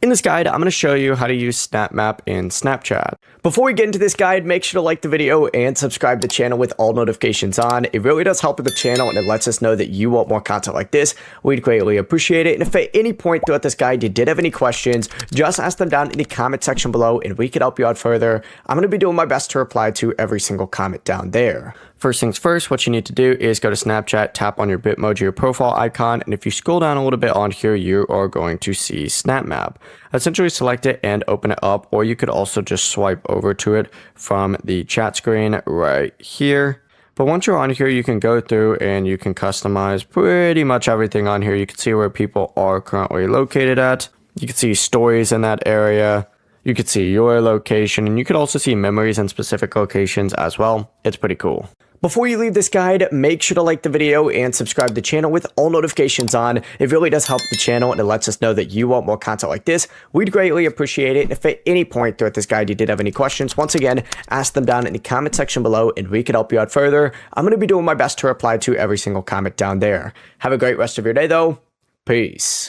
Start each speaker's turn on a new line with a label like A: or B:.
A: In this guide, I'm going to show you how to use SnapMap in Snapchat. Before we get into this guide, make sure to like the video and subscribe to the channel with all notifications on. It really does help with the channel and it lets us know that you want more content like this. We'd greatly appreciate it. And if at any point throughout this guide you did have any questions, just ask them down in the comment section below and we could help you out further. I'm going to be doing my best to reply to every single comment down there. First things first, what you need to do is go to Snapchat, tap on your Bitmoji or profile icon, and if you scroll down a little bit on here, you are going to see SnapMap. Essentially select it and open it up, or you could also just swipe over to it from the chat screen right here. But once you're on here, you can go through and you can customize pretty much everything on here. You can see where people are currently located at. You can see stories in that area. You could see your location, and you could also see memories in specific locations as well. It's pretty cool. Before you leave this guide, make sure to like the video and subscribe to the channel with all notifications on. It really does help the channel and it lets us know that you want more content like this. We'd greatly appreciate it. And if at any point throughout this guide you did have any questions, once again, ask them down in the comment section below and we could help you out further. I'm going to be doing my best to reply to every single comment down there. Have a great rest of your day though. Peace.